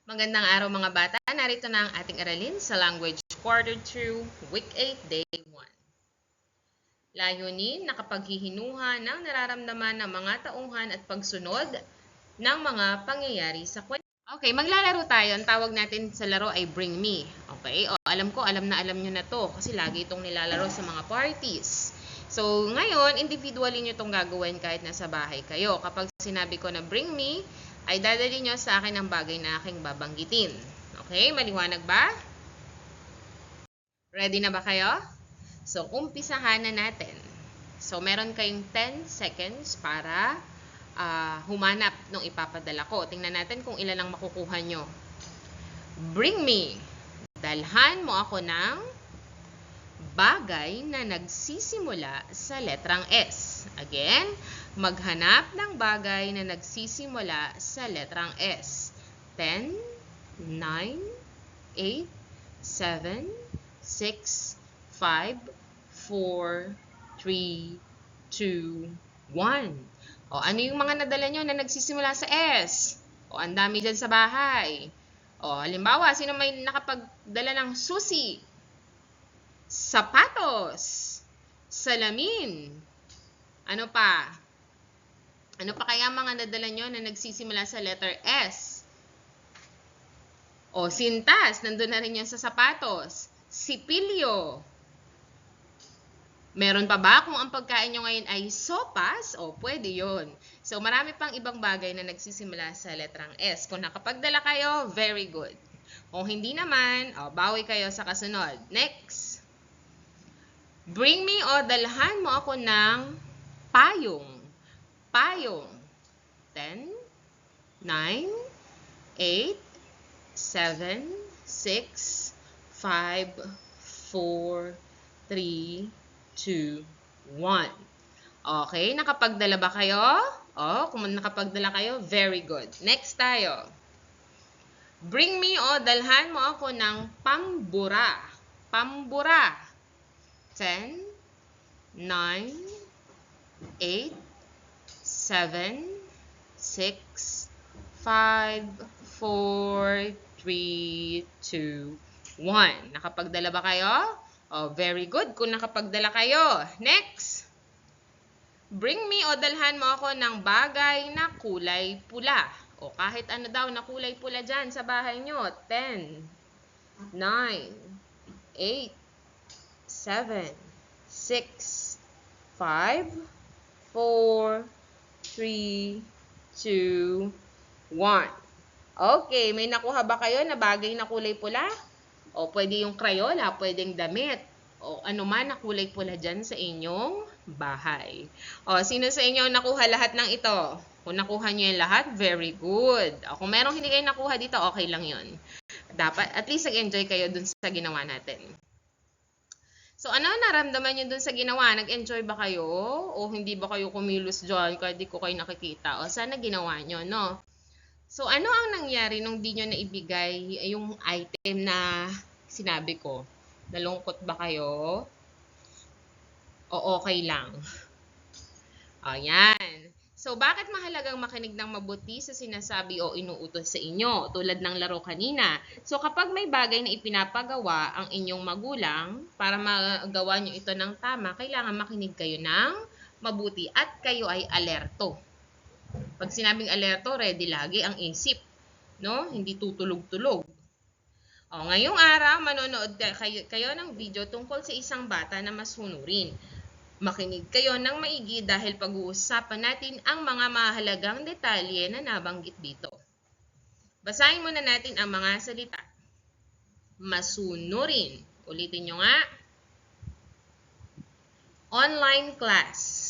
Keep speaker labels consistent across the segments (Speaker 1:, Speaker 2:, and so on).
Speaker 1: Magandang araw mga bata. Narito na ang ating aralin sa Language Quarter 2, Week 8, Day 1. Layunin na kapaghihinuha ng nararamdaman ng mga tauhan at pagsunod ng mga pangyayari sa kwento. Okay, maglalaro tayo. Ang tawag natin sa laro ay Bring Me. Okay, alam ko, alam nyo na to kasi lagi itong nilalaro sa mga parties. So, ngayon, individually nyo itong gagawin kahit nasa bahay kayo. Kapag sinabi ko na Bring Me, ay dadali nyo sa akin ang bagay na aking babanggitin. Okay, maliwanag ba? Ready na ba kayo? So, umpisahan na natin. So, meron kayong 10 seconds para humanap nung ipapadala ko. Tingnan natin kung ilan ang makukuha nyo. Bring me. Dalhan mo ako ng bagay na nagsisimula sa letrang S. Again, maghanap ng bagay na nagsisimula sa letrang S. 10, 9, 8, 7, 6, 5, 4, 3, 2, 1. O, ano yung mga nadala nyo na nagsisimula sa S? O, ang dami dyan sa bahay. O, halimbawa, sino may nakapagdala ng susi? Sapatos. Salamin. Ano pa? Ano pa kaya mga nadala nyo na nagsisimula sa letter S? O, sintas. Nandun na rin yun sa sapatos. Sipilyo. Meron pa ba kung ang pagkain nyo ngayon ay sopas? O, pwede yun. So, marami pang ibang bagay na nagsisimula sa letrang S. Kung nakapagdala kayo, very good. Kung hindi naman, bawi kayo sa kasunod. Next. Bring me o dalhan mo ako ng payong. Payong. 10, 9, 8, 7, 6, 5, 4, 3, 2, 1. Okay, nakapagdala ba kayo? Kung nakapagdala kayo, very good. Next tayo. Bring me o dalhan mo ako ng pambura. Pambura. 10, 9, 8, 7, 6, 5, 4, 3, 2, 1. Nakapagdala ba kayo? Very good. Kung nakapagdala kayo. Next. Bring me o dalhan mo ako ng bagay na kulay pula. O kahit ano daw na kulay pula dyan sa bahay nyo. 10, 9, 8, 7, 6, 5, 4, 3, 2, 1. Okay, may nakuha ba kayo na bagay na kulay pula? O pwede yung crayola, pwedeng damit. O ano man na kulay pula dyan sa inyong bahay. O sino sa inyo nakuha lahat ng ito? Kung nakuha nyo yung lahat, very good. O kung merong hindi kayo nakuha dito, okay lang yun. Dapat, at least nag-enjoy kayo dun sa ginawa natin. So, ano naramdaman nyo dun sa ginawa? Nag-enjoy ba kayo? O hindi ba kayo kumilos dyan kahit di ko kayo nakikita? O sana ginawa nyo, no? So, ano ang nangyari nung di nyo naibigay yung item na sinabi ko? Nalungkot ba kayo? O okay lang? Ayan. So, bakit mahalagang makinig ng mabuti sa sinasabi o inuutos sa inyo? Tulad ng laro kanina. So, kapag may bagay na ipinapagawa ang inyong magulang, para magawa nyo ito ng tama, kailangan makinig kayo ng mabuti at kayo ay alerto. Pag sinabing alerto, ready lagi ang isip. No? Hindi tutulog-tulog. Ngayong araw, manonood kayo ng video tungkol sa isang bata na masunurin. Makinig kayo ng maigi dahil pag-uusapan natin ang mga mahalagang detalye na nabanggit dito. Basahin muna natin ang mga salita. Masunurin. Ulitin nyo nga. Online class.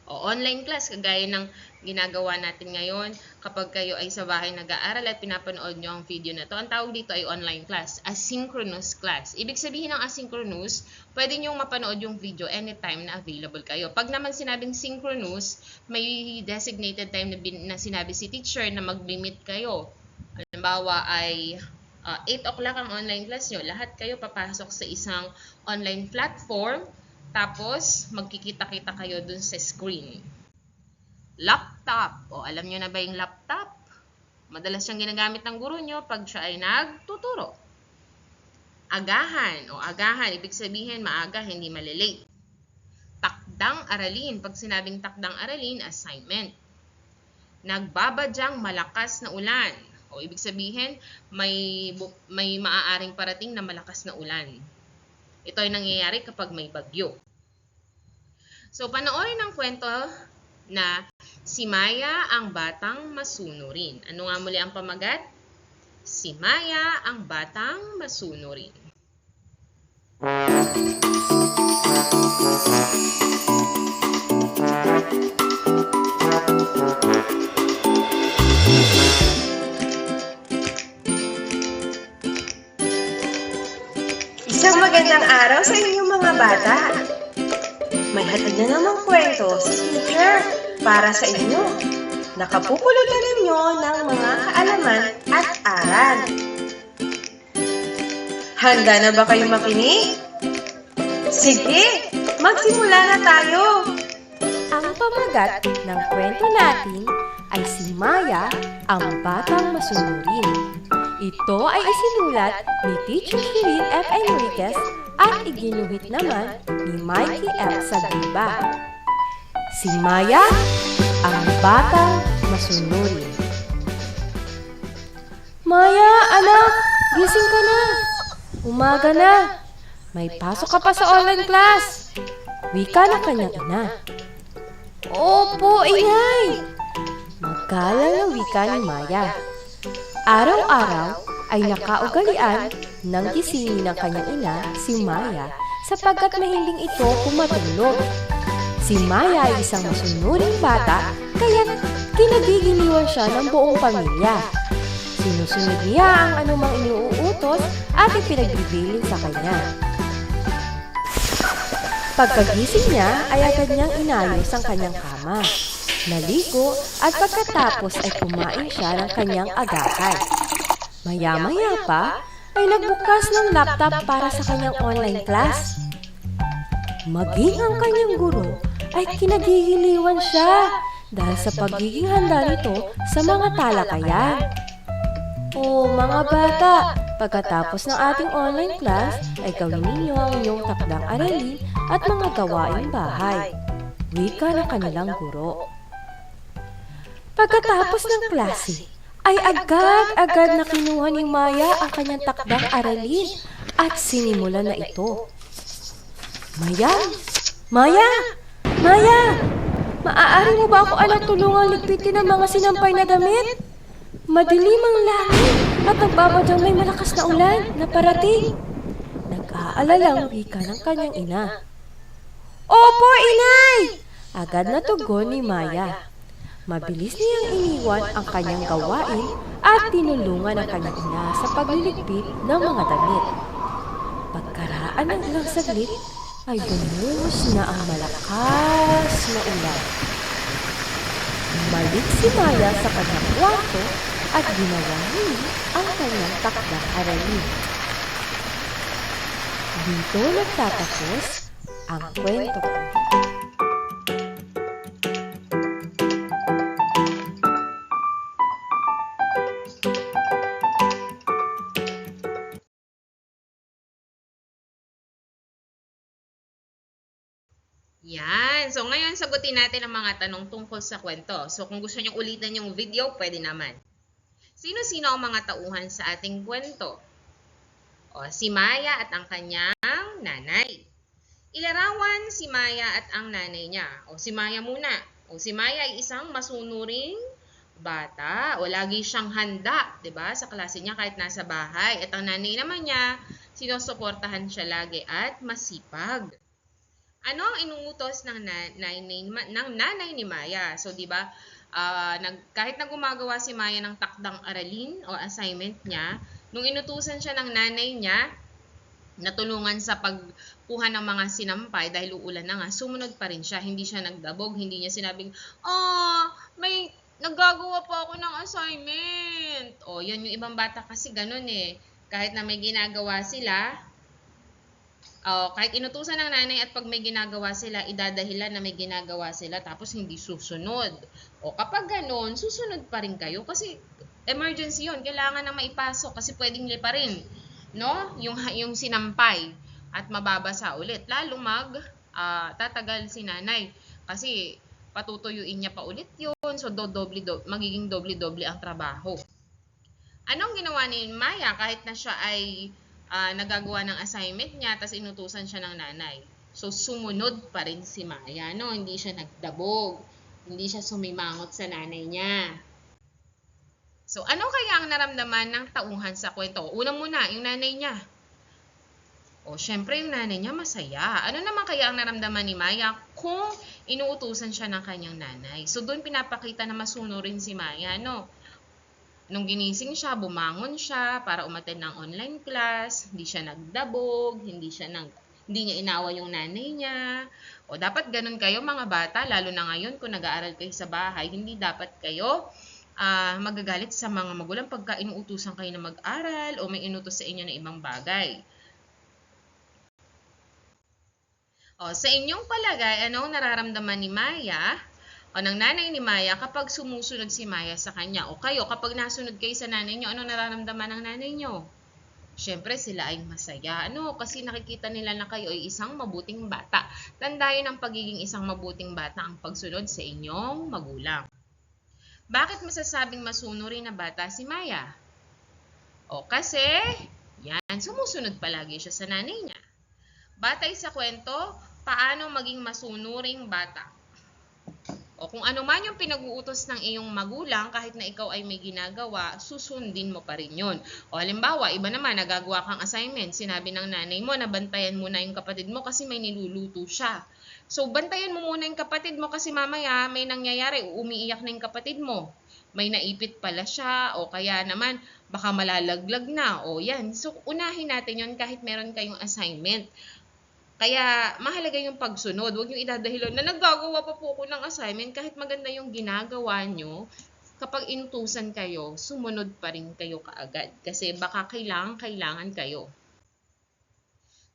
Speaker 1: Online class, kagaya ng ginagawa natin ngayon kapag kayo ay sa bahay nag-aaral at pinapanood nyo ang video na to. Ang tawag dito ay online class, asynchronous class. Ibig sabihin ng asynchronous, pwede nyo mapanood yung video anytime na available kayo. Pag naman sinabing synchronous, may designated time na sinabi si teacher na mag-limit kayo. Halimbawa ay 8 o'clock ang online class nyo. Lahat kayo papasok sa isang online platform. Tapos, magkikita-kita kayo dun sa screen. Laptop. Alam nyo na ba yung laptop? Madalas siyang ginagamit ng guro nyo pag siya ay nagtuturo. Agahan o agahan, ibig sabihin maaga, hindi malilate. Takdang aralin, pag sinabing takdang aralin, assignment. Nagbabadyang malakas na ulan, o ibig sabihin may maaaring parating na malakas na ulan. Ito ay nangyayari kapag may bagyo. So, panoorin ang kwento na Si Maya ang Batang Masunurin. Ano nga muli ang pamagat? Si Maya ang Batang Masunurin.
Speaker 2: Isang magandang araw sa inyong mga bata. May hatid na namang kwento si teacher para sa inyo. Nakapupulutan ninyo ng mga kaalaman at aral. Handa na ba kayo makinig? Sige, magsimula na tayo!
Speaker 3: Ang pamagat ng kwento natin ay Si Maya ang Batang Masunurin. Ito ay isinulat ni Teacher Shirin F. Enriquez at iginuhit naman ni Mikey F. Sagriba. Si Maya ang Batang Masunurin. Maya, anak! Gising ka na! Umaga na! May pasok ka pa sa online class! Wika ng kanyang ina. Opo, ingay! Magalang na wika ni Maya. Araw-araw ay nakaugalian ng gisingin ng kanyang ina si Maya sapagkat mahiling ito kumatulog. Si Maya ay isang masunuring bata kaya kinagigiliwan siya ng buong pamilya. Sinusunod niya ang anumang iniuutos at ipinagbibilin sa kanya. Pagkagising niya ay agad niyang inayos ang kanyang kama. Naligo at pagkatapos ay kumain siya ng kanyang agahan. Maya-maya pa ay nagbukas ng laptop para sa kanyang online class. Maging ang kanyang guro ay kinagigiliwan siya dahil sa pagiging handa nito sa mga talakayan. O mga bata, pagkatapos ng ating online class ay gawin ninyo ang inyong takdang aralin at mga gawaing bahay. Wika ng kanilang guro. Pagkatapos ng klase, ay agad-agad na kinuha ni Maya ang kanyang takdang aralin at sinimulan na ito. Maya! Maya! Maya! Maaari mo ba ako anak tulungang ligpitin ang mga sinampay na damit? Madilim ang langit at nagbabadyang may malakas na ulan na parating. Nag-aalalang wika ng kanyang ina. Opo, inay! Agad na tugon ni Maya. Mabilis niyang iniwan ang kanyang gawain at tinulungan ang kanyang ina sa pagliligpit ng mga damit. Pagkaraan ng ilang saglit, ay bumuhos na ang malakas na ulan. Bumalik si Maya sa kanyang kwarto at ginawa niya ang kanyang takdang aralin. Dito nagtatapos ang kwento ko.
Speaker 1: Yan. So, ngayon sagutin natin ang mga tanong tungkol sa kwento. So, kung gusto nyo ulitin yung video, pwede naman. Sino-sino ang mga tauhan sa ating kwento? O, si Maya at ang kanyang nanay. Ilarawan si Maya at ang nanay niya. O, si Maya muna. O, si Maya ay isang masunuring bata. O, lagi siyang handa, 'di ba, sa klase niya kahit nasa bahay. At ang nanay naman niya, sinusuportahan siya lagi at masipag. Ano ang inuutos ng nanay ni Maya? So, 'di ba, kahit na gumagawa si Maya ng takdang aralin o assignment niya, nung inutusan siya ng nanay niya, natulungan sa pagkuha ng mga sinampay dahil uulan na nga, sumunod pa rin siya. Hindi siya nagdabog, hindi niya sinabing, may naggagawa pa ako ng assignment. O, yan yung ibang bata kasi ganun eh. Kahit na may ginagawa sila, kahit inutusan ng nanay at pag may ginagawa sila, idadahilan na may ginagawa sila tapos hindi susunod. O kapag gano'n, susunod pa rin kayo kasi emergency yun. Kailangan na maipasok kasi pwedeng liparin, no? Yung sinampay at mababasa ulit. Lalong tatagal si nanay kasi patutuyuin niya pa ulit yun. So, magiging doble-doble ang trabaho. Anong ginawa ni Maya kahit na siya ay nagagawa ng assignment niya tapos inutusan siya ng nanay? So, sumunod pa rin si Maya, no? Hindi siya nagdabog. Hindi siya sumimangot sa nanay niya. So, ano kaya ang naramdaman ng tauhan sa kwento? Una muna, yung nanay niya. O, syempre yung nanay niya masaya. Ano naman kaya ang naramdaman ni Maya kung inuutusan siya ng kanyang nanay? So, doon pinapakita na masunurin si Maya, no? Nung ginising siya, bumangon siya para umattend ng online class. Hindi siya nagdabog, hindi niya inawa yung nanay niya. O dapat ganun kayo mga bata, lalo na ngayon kung nag-aaral kayo sa bahay, hindi dapat kayo magagalit sa mga magulang pagka inuutusan kayo na mag-aral o may inutos sa inyo na ibang bagay. O, sa inyong palagay, ano ang nararamdaman ni Maya o ng nanay ni Maya kapag sumusunod si Maya sa kanya? O kayo, kapag nasunod kayo sa nanay nyo, ano nararamdaman ng nanay nyo? Siyempre, sila ay masaya. Ano? Kasi nakikita nila na kayo ay isang mabuting bata. Tandaan ang pagiging isang mabuting bata ang pagsunod sa inyong magulang. Bakit masasabing masunurin na bata si Maya? O kasi, yan, sumusunod palagi siya sa nanay niya. Batay sa kwento, paano maging masunuring bata? O kung ano man yung pinag-uutos ng iyong magulang, kahit na ikaw ay may ginagawa, susundin mo pa rin yun. O halimbawa, iba naman, nagagawa kang assignment, sinabi ng nanay mo na bantayan mo na yung kapatid mo kasi may niluluto siya. So, bantayan mo muna yung kapatid mo kasi mamaya may nangyayari, umiiyak na yung kapatid mo. May naipit pala siya, o kaya naman, baka malalaglag na, o yan. So, unahin natin yun kahit meron kayong assignment. Kaya, mahalaga yung pagsunod. Huwag nyo idadahilan na naggagawa pa po ako ng assignment kahit maganda yung ginagawa nyo. Kapag inutusan kayo, sumunod pa rin kayo kaagad. Kasi baka kailangan kayo.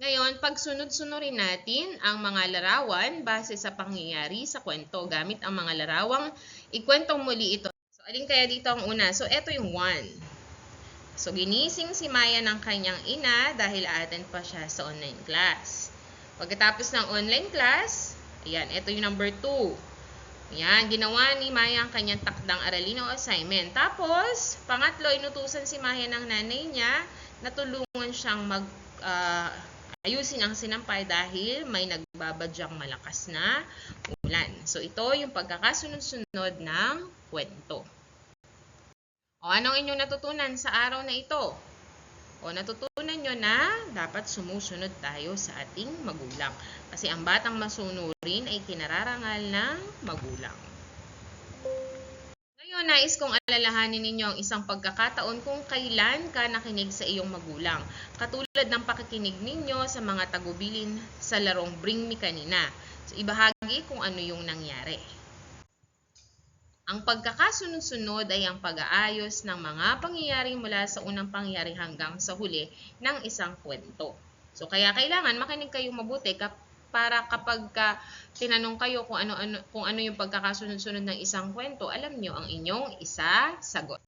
Speaker 1: Ngayon, pagsunod-sunurin natin ang mga larawan base sa pangyayari sa kwento. Gamit ang mga larawang, ikwentong muli ito. So, alin kaya dito ang una? So, eto yung 1. So, ginising si Maya ng kanyang ina dahil aattend pa siya sa online class. Pagkatapos ng online class, ayan, ito yung number 2. Ayan, ginawa ni Maya ang kanyang takdang aralin o assignment. Tapos, pangatlo, inutusan si Maya ng nanay niya na tulungan siyang ayusin ang sinampay dahil may nagbabadyang malakas na ulan. So, ito yung pagkakasunod-sunod ng kwento. O, anong inyong natutunan sa araw na ito? O, natutunan nyo na dapat sumusunod tayo sa ating magulang. Kasi ang batang masunurin ay kinararangal ng magulang. Ngayon, nais kong alalahanin ninyo ang isang pagkakataon kung kailan ka nakinig sa iyong magulang. Katulad ng pakikinig ninyo sa mga tagubilin sa larong Bring Me kanina. So, ibahagi kung ano yung nangyari. Ang pagkakasunod-sunod ay ang pag-aayos ng mga pangyayari mula sa unang pangyayari hanggang sa huli ng isang kwento. So, kaya kailangan makinig kayong mabuti para kapag tinanong kayo kung ano yung pagkakasunod-sunod ng isang kwento, alam nyo ang inyong isasagot.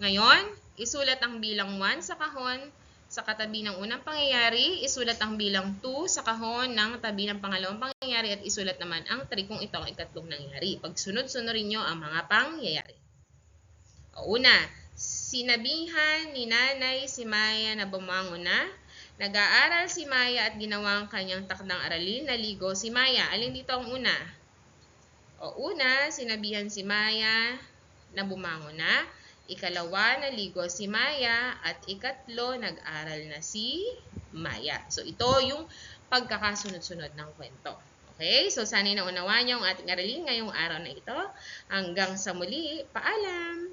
Speaker 1: Ngayon, isulat ang bilang 1 sa kahon sa katabi ng unang pangyayari, isulat ang bilang 2 sa kahon ng tabi ng pangalawang pangyayari at isulat naman ang 3 kung ito ang ikatlong nangyari. Pagsunod-sunurin nyo ang mga pangyayari. Una, sinabihan ni nanay si Maya na bumangon na. Nag-aaral si Maya at ginawa ang kanyang takdang aralin. Naligo si Maya. Alin dito ang una? Una, sinabihan si Maya na bumangon na. Ikalawa, naligo si Maya. At ikatlo, nag-aral na si Maya. So, ito yung pagkakasunod-sunod ng kwento. Okay? So, sana'y naunawaan niyo ang ating aralin ngayong araw na ito. Hanggang sa muli, paalam!